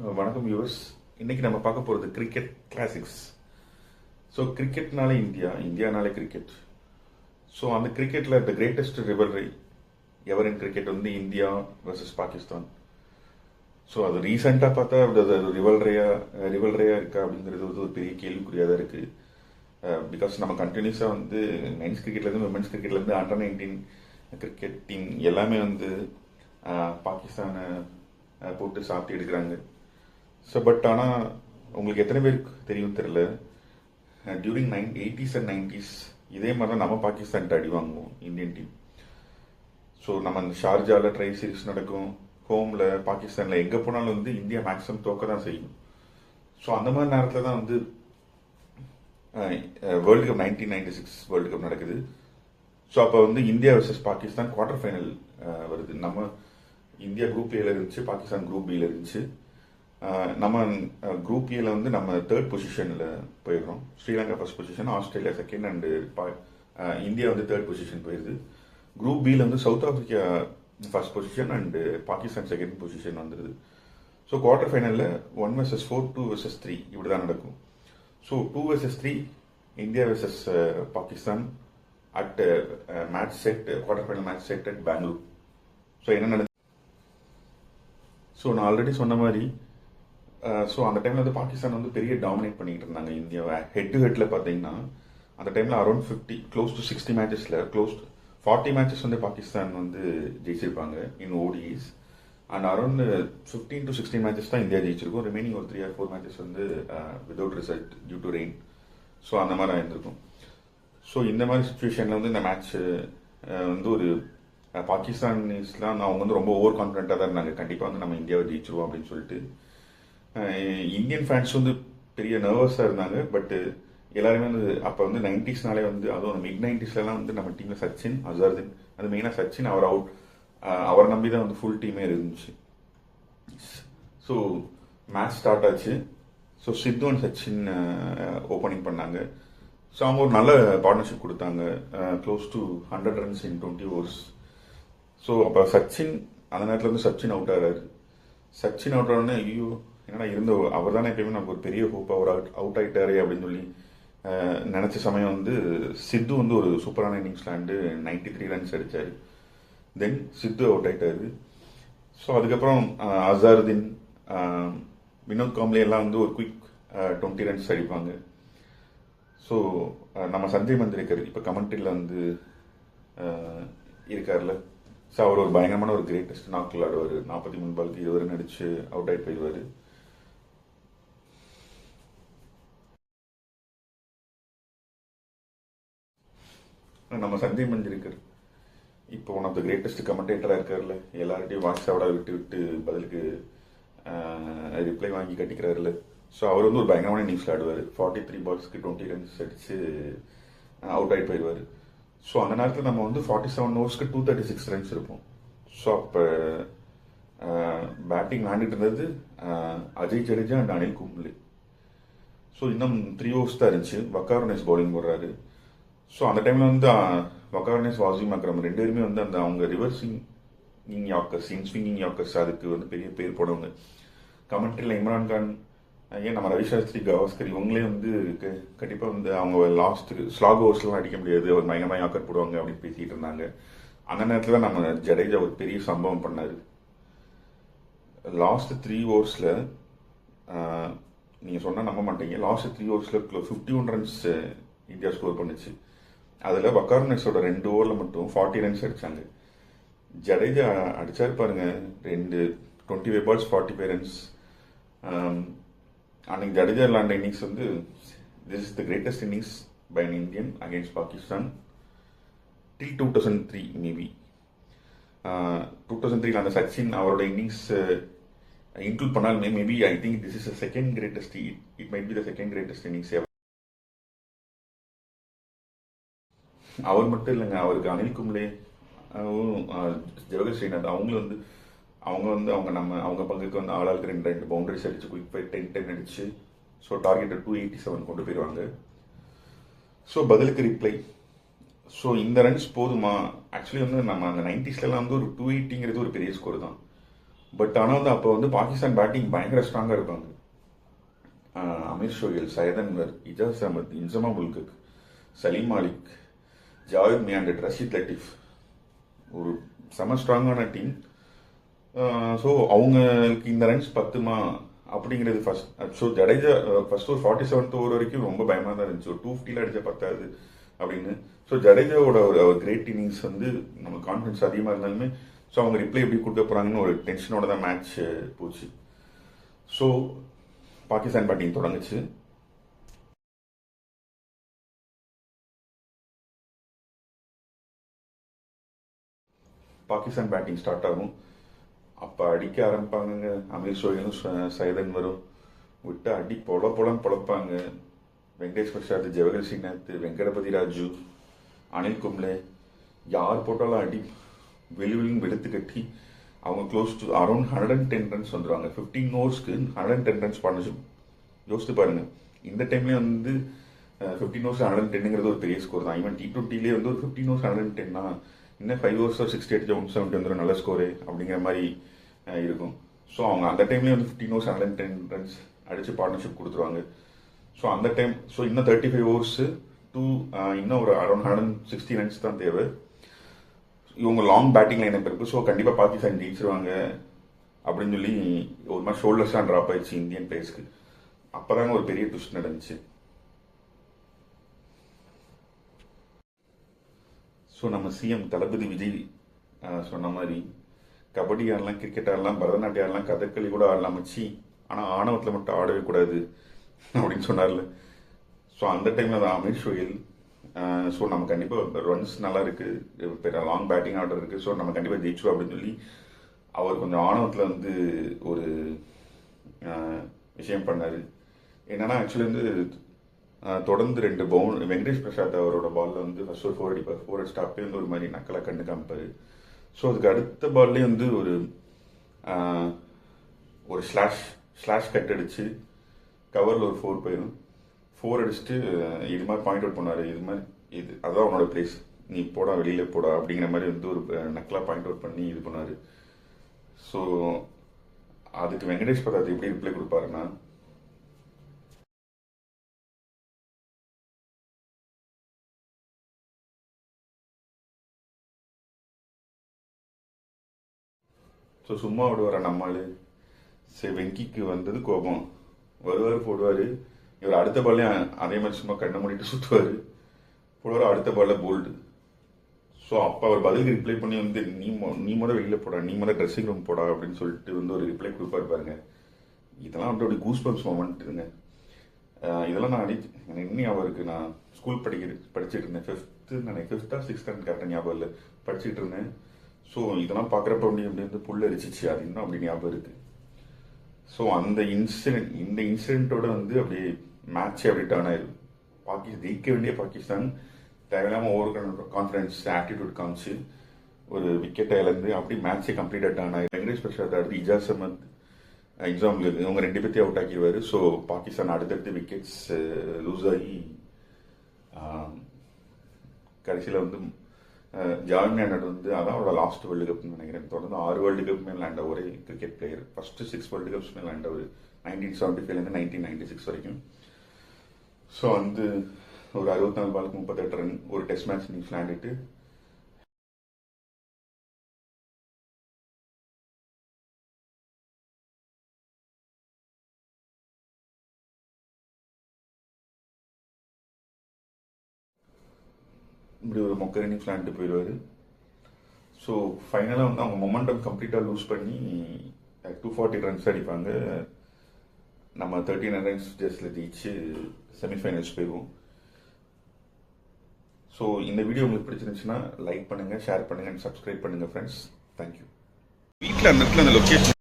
வணக்கம் வியூவர்ஸ். இன்னைக்கு நம்ம பார்க்க போகிறது கிரிக்கெட் கிளாசிக்ஸ். ஸோ கிரிக்கெட்னாலே இந்தியானாலே கிரிக்கெட். ஸோ அந்த கிரிக்கெட்டில் the greatest rivalry ever in cricket வந்து இந்தியா வர்சஸ் பாகிஸ்தான். ஸோ அது ரீசெண்டாக பார்த்தா அது ரிவல்ரியா இருக்கா அப்படிங்கிறது வந்து ஒரு பெரிய கேள்விக்குறியாக தான் இருக்குது. பிகாஸ் நம்ம கண்டினியூஸாக வந்து மென்ஸ் கிரிக்கெட்லேருந்து விமென்ஸ் கிரிக்கெட்லேருந்து அண்டர் 19 கிரிக்கெட் டீம் எல்லாமே வந்து பாகிஸ்தானை போட்டு சாப்பிட்டு எடுக்கிறாங்க. ஸோ பட் ஆனால் உங்களுக்கு எத்தனை பேருக்கு தெரியும் தெரியல, டியூரிங் 80s அண்ட் 90s இதே மாதிரி தான் நம்ம பாகிஸ்தான்கிட்ட அடி வாங்குவோம் இந்தியன் டீம். ஸோ நம்ம அந்த ஷார்ஜாவில் ட்ரை சீரிஸ் நடக்கும், ஹோமில் பாகிஸ்தானில் எங்கே போனாலும் வந்து இந்தியா மேக்ஸிமம் தோக்க தான் செய்யும். ஸோ அந்த மாதிரி நேரத்தில் தான் வந்து வேர்ல்டு கப் 1996 வேர்ல்டு கப் நடக்குது. ஸோ அப்போ வந்து India versus Pakistan quarter final வருது. நம்ம இந்தியா குரூப் ஏல இருந்துச்சு, பாகிஸ்தான் குரூப் பியில் இருந்துச்சு. நம்ம குரூப் ஏல வந்து நம்ம 3rd பொசிஷனில் போயிடுறோம். Sri Lanka first position, Australia second, and India வந்து 3rd பொசிஷன் போயிடுது. குரூப் பியில் வந்து South Africa first position and Pakistan second position வந்துடுது. ஸோ குவார்டர் ஃபைனலில் 1 vs 4, 2 vs 3 இப்படி தான் நடக்கும். So 2 vs 3 India vs Pakistan at match set, quarter final match set at Bangalore. So என்ன நடந்து, ஸோ நான் ஆல்ரெடி சொன்ன மாதிரி ஸோ அந்த டைமில் வந்து பாகிஸ்தான் வந்து பெரிய டாமினேட் பண்ணிக்கிட்டு இருந்தாங்க இந்தியாவை. ஹெட் டு ஹெட்டில் பார்த்தீங்கன்னா அந்த டைமில் அரௌண்ட் 50 க்ளோஸ் டு 60 மேட்சஸில் க்ளோஸ் 40 மேட்சஸ் வந்து பாகிஸ்தான் வந்து ஜெயிச்சிருப்பாங்க in ODIs. And around 15 to 16 matches தான் இந்தியா ஜெயிச்சிருக்கும். ரிமைனிங் ஒரு 3 or 4 மேட்சஸ் வந்து without result due to rain. So அந்த மாதிரி ஆயிருந்திருக்கும். ஸோ இந்த மாதிரி சுச்சுவேஷனில் வந்து இந்த மேட்ச் வந்து ஒரு பாகிஸ்தானிஸ்லாம் அவங்க வந்து ரொம்ப ஓவர் கான்ஃபிடென்ட்டாக தான் இருந்தாங்க, கண்டிப்பாக வந்து நம்ம இந்தியாவை ஜெயிச்சிருவோம் அப்படின்னு சொல்லிட்டு. இந்தியன் ஃபேன்ஸ் வந்து பெரிய நர்வஸாக இருந்தாங்க. பட்டு எல்லாருமே வந்து அப்போ வந்து 90ஸ்னாலே வந்து அதுவும் மிட் 90ஸ்லாம் வந்து நம்ம டீமில் சச்சின், அசருதீன், அது மெயினாக சச்சின், அவர் அவுட், அவரை நம்பி தான் வந்து ஃபுல் டீமே இருந்துச்சு. ஸோ மேட்ச் ஸ்டார்ட் ஆச்சு. So Sidhu and Sachin opening பண்ணாங்க. ஸோ அவங்க ஒரு நல்ல பார்ட்னர்ஷிப் கொடுத்தாங்க, close to 100 runs in 20 overs. So அப்போ சச்சின் அந்த நேரத்தில் வந்து சச்சின் அவுட் ஆகிறாரு. சச்சின் அவுட் ஆனோடனே ஐயோ என்னடா இருந்த அவர் தானே எப்பயுமே நமக்கு ஒரு பெரிய ஹோப், அவர் அவுட் ஆகிட்டாரு அப்படின்னு சொல்லி நினச்ச சமயம் வந்து சித்து வந்து ஒரு சூப்பரான இன்னிங்ஸ் விளாண்டு 93 runs அடித்தார். தென் சித்து அவுட் ஆகிட்டாரு. ஸோ அதுக்கப்புறம் அசாருதீன், வினோத் காம்ப்ளே எல்லாம் வந்து ஒரு குயிக் 20 runs அடிப்பாங்க. ஸோ நம்ம சஞ்சய் மந்திரிக்கர் இப்போ கமெண்ட்ரியில் வந்து இருக்கார்ல, ஸோ அவர் ஒரு பயங்கரமான ஒரு கிரேட்டஸ்ட் நாக் விளாடுவார். 43 பாலுக்கு 20 run அடிச்சு அவுட் ஆகிட்டு போயிடுவார். நம்ம சஞ்சய் மந்திரிக்கர் இப்போ ஒன் ஆஃப் த கிரேட்டஸ்ட் கமெண்டேட்டராக இருக்கார்ல, எல்லார்ட்டையும் வாய்ஸ் அவார்டாக விட்டு விட்டு பதிலுக்கு ரிப்ளை வாங்கி கட்டிக்கிறாருல. ஸோ அவர் வந்து ஒரு பயங்கரமான இன்னிங்ஸ் விளாடுவார். 43 balls 20 runs அடிச்சு அவுட் ஆகிட்டு போயிடுவார். ஸோ அந்த நேரத்தில் நம்ம வந்து 47 overs 236 runs இருப்போம். ஸோ அப்போ பேட்டிங் விளாண்டுட்டு இருந்தது அஜய் ஜடேஜா அண்ட் அனில் கும்ப்ளே. ஸோ இன்னும் 3 overs தான் இருந்துச்சு. வக்காருனேஸ் பவுலிங் போடுறாரு. ஸோ அந்த டைமில் வந்து வக்காருனேஸ், வாசிம் அக்ரம் 2 பேருமே வந்து அந்த அவங்க ரிவர்சிங் யாக்கர்ஸ், இன்ஸ்விங்கிங் யாக்கர்ஸ், அதுக்கு வந்து பெரிய பேர் போடுவாங்க. கமெண்ட்ரியில் இம்ரான் கான், ஏன் நம்ம ரவிசாஸ்திரி, கவாஸ்கர் இவங்களே வந்து கண்டிப்பாக வந்து அவங்க லாஸ்ட்டு ஸ்லாக் ஓவர்ஸ்லாம் அடிக்க முடியாது, அவர் பயங்கரமாக யாக்கர் போடுவாங்க அப்படின்னு பேசிகிட்டு இருந்தாங்க. அந்த நேரத்தில் தான் நம்ம ஜடேஜா ஒரு பெரிய சம்பவம் பண்ணார். லாஸ்ட் 3 overs நீங்கள் சொன்னால் நம்ப மாட்டீங்க, last 3 overs 51 runs India score பண்ணுச்சு. அதில் வக்காருனேஸோட 2 overs மட்டும் 40 runs அடித்தாங்க. ஜடேஜா அடித்தார் பாருங்க 25 balls 45 runs. அன்னைக்கு ஜடேஜா விளாண்ட இன்னிங்ஸ் வந்து this is the greatest innings by an Indian against Pakistan till 2003 maybe. 2003 அந்த சச்சின் அவரோட இன்னிங்ஸ் இன்க்ளூட் பண்ணாலுமே maybe I think this is the second greatest, it might be the second greatest innings. அவர் மட்டும் இல்லைங்க, அவருக்கு அனில் கும்ப்ளே, ஜவஹர் ஸ்ரீநாத் அவங்களும் வந்து அவங்க பங்குக்கு வந்து ஆளாளுக்கு 2 பவுண்டரிஸ் அடிச்சு குயிக் ஃபைட் 10 அடிச்சு ஸோ டார்கெட்டை 287 கொண்டு போயிடுவாங்க. ஸோ பதிலுக்கு ரிப்ளை. ஸோ இந்த ரன்ஸ் போதுமா? ஆக்சுவலி வந்து நம்ம அந்த 90ஸ்லாம் வந்து ஒரு 280ங்கிறது ஒரு பெரிய ஸ்கோர் தான். பட் ஆனால் வந்து அப்போ வந்து பாகிஸ்தான் பேட்டிங் பயங்கர ஸ்ட்ராங்காக இருப்பாங்க. அமீர் ஷோயல், சையத் அன்வர், இஜாஸ் அஹமத், இன்சமா உல்கக், சலீம் மாலிக், ஜாவேத் மியாண்டட், ரஷீத் லத்தீஃப், ஒரு செம ஸ்ட்ராங்கான டீம். ஸோ அவங்களுக்கு இந்த ரன்ஸ் பத்துமா அப்படிங்கிறது ஃபர்ஸ்ட். ஸோ ஜடேஜா ஃபர்ஸ்ட் ஒரு 47th ஓவர் வரைக்கும் ரொம்ப பயமாக தான் இருந்துச்சு, ஒரு 250 அடிச்சா பத்தாது அப்படின்னு. ஸோ ஜடேஜாவோட ஒரு கிரேட் இன்னிங்ஸ் வந்து நம்ம கான்ஃபிடன்ஸ் அதிகமாக இருந்தாலுமே ஸோ அவங்க ரிப்ளை எப்படி கொடுக்க போகிறாங்கன்னு ஒரு டென்ஷனோட தான் மேட்ச் போச்சு. ஸோ பாகிஸ்தான் பேட்டிங் தொடங்குச்சு. பாகிஸ்தான் பேட்டிங் ஸ்டார்ட் ஆகும். அப்போ அடிக்க ஆரம்பிப்பாங்க. அமீர் ஷோயலும் சையத் அன்வரும் விட்டு அடி பொழப்பாங்க. வெங்கடேஷ் பிரசாத், ஜவஹர் ஸ்ரீநாத், வெங்கடபதி ராஜு, அனில் கும்ளே, யார் போட்டாலும் அடி வெளியும் வெளுத்து கட்டி அவங்க க்ளோஸ் டு அரௌண்ட் 110 ரன்ஸ் வந்துடுவாங்க. 15 ஓவர்ஸ்க்கு 110 ரன்ஸ் பார்ட்னர்ஷிப். யோசித்து பாருங்க, இந்த டைம்லேயே வந்து 15 ஓவர்ஸ் 110ங்கிறது ஒரு பெரிய ஸ்கோர் தான். ஈவன் T20லேயே வந்து ஒரு 15 ஓவர்ஸ் 110னா இன்னும் 5 ஓவர்ஸ் 60 அடிச்சா 170 வந்துடும், நல்ல ஸ்கோரு அப்படிங்கிற மாதிரி இருக்கும். ஸோ அவங்க அந்த டைம்லேயே வந்து 15 ஓவர்ஸ் 110 ரன்ஸ் அடித்து பார்ட்னர்ஷிப் கொடுத்துருவாங்க. ஸோ அந்த டைம் இன்னும் 35 ஓவர்ஸு இன்னும் ஒரு அரௌண்ட் 160 ரன்ஸ் தான் தேவை. இவங்க லாங் பேட்டிங் லைன் இருக்கு. ஸோ கண்டிப்பாக பாகிஸ்தான் ஜெயிச்சிருவாங்க அப்படின்னு சொல்லி ஒரு மாதிரி ஷோல்டர்ஸ் தான் ட்ராப் ஆயிடுச்சு இந்தியன் பிளேயர்ஸ்க்கு. அப்போதாங்க ஒரு பெரிய ட்விஸ்ட் நடந்துச்சு. ஸோ நம்ம சிஎம் தளபதி விஜய் சொன்ன மாதிரி கபடி ஆடலாம், கிரிக்கெட் ஆடலாம், பரதநாட்டியம் ஆடலாம், கதகளி கூட ஆடலாம் மச்சி, ஆனால் ஆணவத்தில் மட்டும் ஆடவே கூடாது அப்படின்னு சொன்னார்ல. ஸோ அந்த டைமில் தான் அமீர் ஷோயல் ஸோ நம்ம கண்டிப்பாக ரன்ஸ் நல்லா இருக்குது, லாங் பேட்டிங் ஆர்டர் இருக்குது, ஸோ நம்ம கண்டிப்பாக ஜெயிச்சோம் அப்படின்னு சொல்லி அவர் கொஞ்சம் ஆணவத்தில் வந்து ஒரு விஷயம் பண்ணார். என்னன்னா ஆக்சுவலி வந்து தொடர்ந்து 2 பவுன் வெங்கடேஷ் பிரசாத் அவரோட பாலில் வந்து ஃபர்ஸ்ட் ஒரு 4 அடிப்பார். 4 அடிச்சுட்டு அப்பயே வந்து ஒரு மாதிரி நக்கலை கண்டு காமிப்பார். ஸோ அதுக்கு அடுத்த பால்லேயே வந்து ஒரு ஸ்லாஷ் கட் அடிச்சு கவரில் ஒரு 4 போயிடும். 4 அடிச்சுட்டு இது மாதிரி பாயிண்ட் அவுட் பண்ணார். இது அதான் அவனோட பிளேஸ், நீ போடா வெளியில் போடா அப்படிங்கிற மாதிரி வந்து ஒரு நக்கலாக பாயிண்ட் அவுட் பண்ணி இது பண்ணார். ஸோ அதுக்கு வெங்கடேஷ் பிரசாத் எப்படி ரிப்ளை கொடுப்பாருன்னா, ஸோ சும்மா விடுவார் நம்மால். சரி, வெங்கிக்கு வந்தது கோபம், வருவார் போடுவார். இவர் அடுத்த பால்லே அதே மாதிரி சும்மா கண்ணை மூடிட்டு சுற்றுவார், போடுவார். அடுத்த பால்ல போல்டு. ஸோ அப்போ அவர் பதிலுக்கு ரிப்ளை பண்ணி வந்து நீ முதல் வெளியில் போடா, நீ முதல் ட்ரெஸ்ஸிங் ரூம் போடா அப்படின்னு சொல்லிட்டு வந்து ஒரு ரிப்ளை கொடுப்பாரு பாருங்க. இதெல்லாம் வந்து ஒரு கூஸ் பம்ப்ஸ் மொமெண்ட்டுங்க. இதெல்லாம் நான் எனக்கு இன்னும் அவருக்கு நான் ஸ்கூல் படிச்சுட்டு இருந்தேன். 5th or 6th கரெக்டாக ஞாபகம் இல்லை, படிச்சுட்டு இருந்தேன். ஸோ இதெல்லாம் பார்க்குறப்ப அப்படி வந்து புல் அரிச்சிச்சு, அது இன்னும் அப்படி ஞாபகம் இருக்கு. ஸோ இந்த இன்சிடென்ட்டோட வந்து அப்படியே மேட்சே அப்படி டர்ன் ஆயிடும். ஜெயிக்க வேண்டிய பாகிஸ்தான் தேவையில்லாமல் ஓவர் கான்ஃபிடன்ஸ் ஆட்டிடியூட் காமிச்சு ஒரு விக்கெட்டை இழந்து அப்படி மேட்சே கம்ப்ளீட்டாக டர்ன் ஆயிடும். வெங்கடேஷ் பிரசாத் அடுத்து இஜாஸ் அஹமத், எக்ஸாம்பிள் இவங்க 2 பேர்த்தையும் அவுட் ஆக்கிடுவார். ஸோ பாகிஸ்தான் அடுத்தடுத்து விக்கெட்ஸ் லூஸ் ஆகி கடைசியில் வந்து ஜாவேத் மியாண்டட் வந்து அதான் அவரோட லாஸ்ட் வேர்ல்டு கப்னு நினைக்கிறேன். தொடர்ந்து 6 வேர்ல்டு கப் மேலே லேண்ட் ஒரே cricket player. First 6 world cups மேலே லேண்ட் அவர் 1975 1996 வரைக்கும். ஸோ வந்து ஒரு 64 பாலுக்கு 38 ரன் ஒரு டெஸ்ட் மேட்ச் நீ விளையாண்டுட்டு இப்படி ஒரு மொக்க இன்னிங்ஸ் விளையாண்டுட்டு போயிடுவார். ஸோ ஃபைனலாக வந்து அவங்க மொமெண்டம் கம்ப்ளீட்டாக லூஸ் பண்ணி 240 ரன்ஸ் அடிப்பாங்க. நம்ம 39 ரன்ஸ் ஜஸ்ட்ல ஜெயிச்சு செமிஃபைனல்ஸ் போயிடுவோம். ஸோ இந்த வீடியோ உங்களுக்கு பிடிச்சிருந்துச்சுன்னா லைக் பண்ணுங்கள், ஷேர் பண்ணுங்கள், சப்ஸ்கிரைப் பண்ணுங்கள் ஃப்ரெண்ட்ஸ். தேங்க்யூ. வீட்டில் அந்த இடத்துல அந்த லொக்கேஷன்